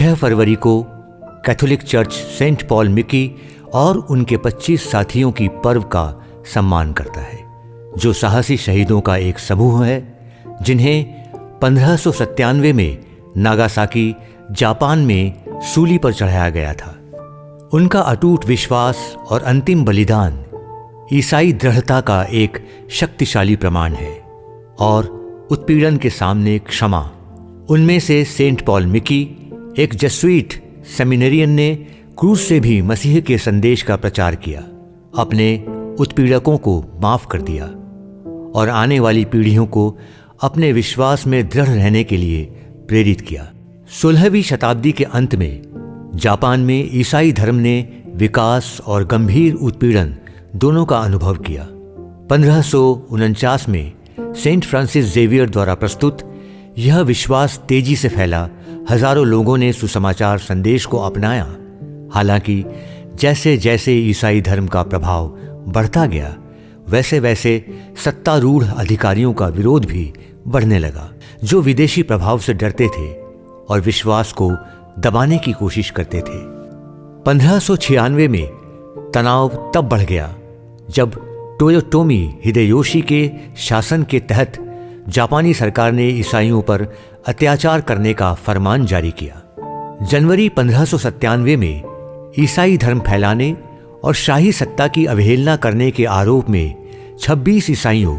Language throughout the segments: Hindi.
6 फरवरी को Catholic church Saint Paul Miki और उनके 25 साथियों की पर्व का सम्मान करता है, जो साहसी शहीदों का एक समूह है जिन्हें 1597 में नागासाकी, जापान में सूली पर चढ़ाया गया था। उनका अटूट विश्वास और अंतिम बलिदान ईसाई दृढ़ता का एक शक्तिशाली प्रमाण है और उत्पीड़न के सामने क्षमा। उनमें से सेंट पॉल मिकी, एक जेसुइट सेमिनेरियन ने क्रूस से भी मसीह के संदेश का प्रचार किया, अपने उत्पीड़कों को माफ कर दिया और आने वाली पीढ़ियों को अपने विश्वास में दृढ़ रहने के लिए प्रेरित किया। 16वीं शताब्दी के अंत में जापान में ईसाई धर्म ने विकास और गंभीर उत्पीड़न दोनों का अनुभव किया। 1549 में सेंट फ्रांसिस जेवियर द्वारा प्रस्तुत यह विश्वास तेजी से फैला। हजारों लोगों ने सुसमाचार संदेश को अपनाया। हालांकि जैसे जैसे ईसाई धर्म का प्रभाव बढ़ता गया, वैसे वैसे सत्तारूढ़ अधिकारियों का विरोध भी बढ़ने लगा, जो विदेशी प्रभाव से डरते थे और विश्वास को दबाने की कोशिश करते थे। 1596 में तनाव तब बढ़ गया जब टोयोटोमी हिदेयोशी के शासन के तहत जापानी सरकार ने ईसाइयों पर अत्याचार करने का फरमान जारी किया। जनवरी 1597 में ईसाई धर्म फैलाने और शाही सत्ता की अवहेलना करने के आरोप में 26 ईसाइयों,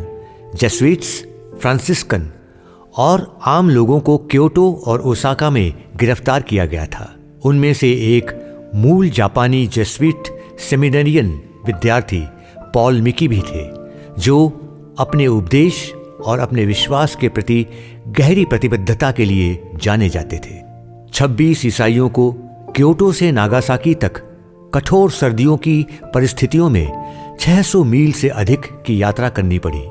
जेसुइट्स, फ्रांसिस्कन और आम लोगों को क्योटो और ओसाका में गिरफ्तार किया गया था। उनमें से एक मूल जापानी जेसुइट सेमिनेरियन विद्यार्थी पॉल मिकी भी थे, जो अपने उपदेश और अपने विश्वास के प्रति गहरी प्रतिबद्धता के लिए जाने जाते थे। 26 ईसाइयों को क्योटो से नागासाकी तक कठोर सर्दियों की परिस्थितियों में 600 मील से अधिक की यात्रा करनी पड़ी।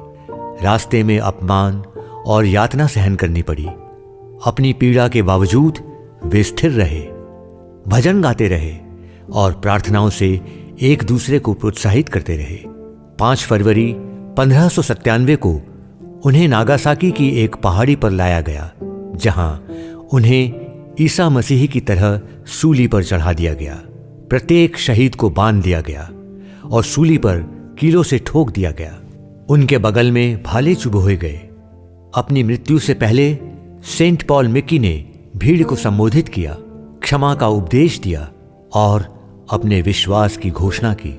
रास्ते में अपमान और यातना सहन करनी पड़ी। अपनी पीड़ा के बावजूद वे स्थिर रहे, भजन गाते रहे और प्रार्थनाओं से एक दूसरे को प्रोत्साहित करते रहे। 5 फरवरी 1597 को उन्हें नागासाकी की एक पहाड़ी पर लाया गया, जहां उन्हें ईसा मसीह की तरह सूली पर चढ़ा दिया गया। प्रत्येक शहीद को बांध दिया गया और सूली पर कीलों से ठोक दिया गया। उनके बगल में भाले चुभोए गए। अपनी मृत्यु से पहले सेंट पॉल मिकी ने भीड़ को संबोधित किया, क्षमा का उपदेश दिया और अपने विश्वास की घोषणा की।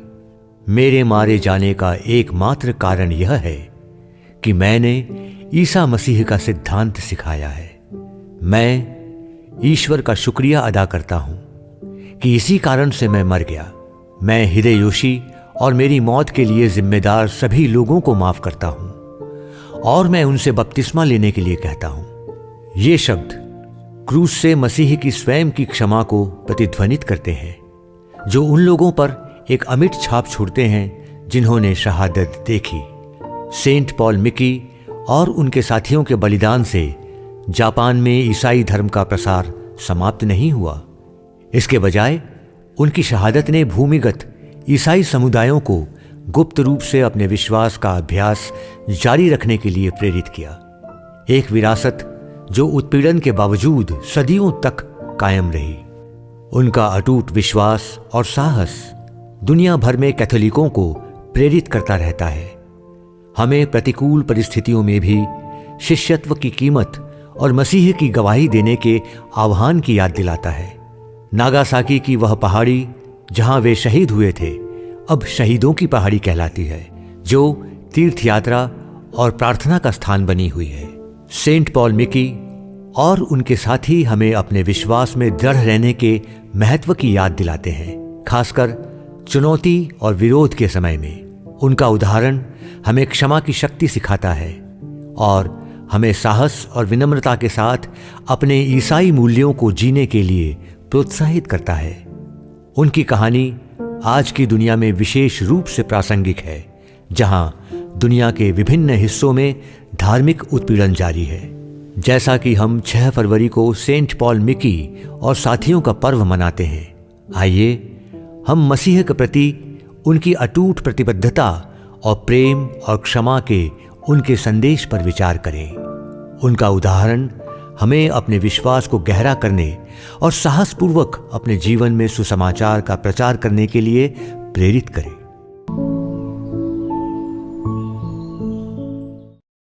मेरे मारे जाने का एकमात्र कारण यह है कि मैंने ईसा मसीह का सिद्धांत सिखाया है। मैं ईश्वर का शुक्रिया अदा करता हूं कि इसी कारण से मैं मर गया। मैं हिदेयोशी और मेरी मौत के लिए जिम्मेदार सभी लोगों को माफ करता हूं और मैं उनसे बपतिस्मा लेने के लिए कहता हूं। ये शब्द क्रूस से मसीह की स्वयं की क्षमा को प्रतिध्वनित करते हैं, जो उन लोगों पर एक अमिट छाप छोड़ते हैं जिन्होंने शहादत देखी। सेंट पॉल मिकी और उनके साथियों के बलिदान से जापान में ईसाई धर्म का प्रसार समाप्त नहीं हुआ। इसके बजाय उनकी शहादत ने भूमिगत ईसाई समुदायों को गुप्त रूप से अपने विश्वास का अभ्यास जारी रखने के लिए प्रेरित किया। एक विरासत जो उत्पीड़न के बावजूद सदियों तक कायम रही। उनका अटूट विश्वास और साहस दुनिया भर में कैथोलिकों को प्रेरित करता रहता है। हमें प्रतिकूल परिस्थितियों में भी शिष्यत्व की कीमत और मसीह की गवाही देने के आह्वान की याद दिलाता है। नागासाकी की वह पहाड़ी जहां वे शहीद हुए थे, अब शहीदों की पहाड़ी कहलाती है, जो तीर्थ यात्रा और प्रार्थना का स्थान बनी हुई है। सेंट पॉल मिकी और उनके साथी हमें अपने विश्वास में दृढ़ रहने के महत्व की याद दिलाते हैं, खासकर चुनौती और विरोध के समय में। उनका उदाहरण हमें क्षमा की शक्ति सिखाता है और हमें साहस और विनम्रता के साथ अपने ईसाई मूल्यों को जीने के लिए प्रोत्साहित करता है। उनकी कहानी आज की दुनिया में विशेष रूप से प्रासंगिक है, जहां दुनिया के विभिन्न हिस्सों में धार्मिक उत्पीड़न जारी है। जैसा कि हम 6 फरवरी को सेंट पॉल मिकी और साथियों का पर्व मनाते हैं, आइए हम मसीह के प्रति उनकी अटूट प्रतिबद्धता और प्रेम और क्षमा के उनके संदेश पर विचार करें। उनका उदाहरण हमें अपने विश्वास को गहरा करने और साहसपूर्वक अपने जीवन में सुसमाचार का प्रचार करने के लिए प्रेरित करे।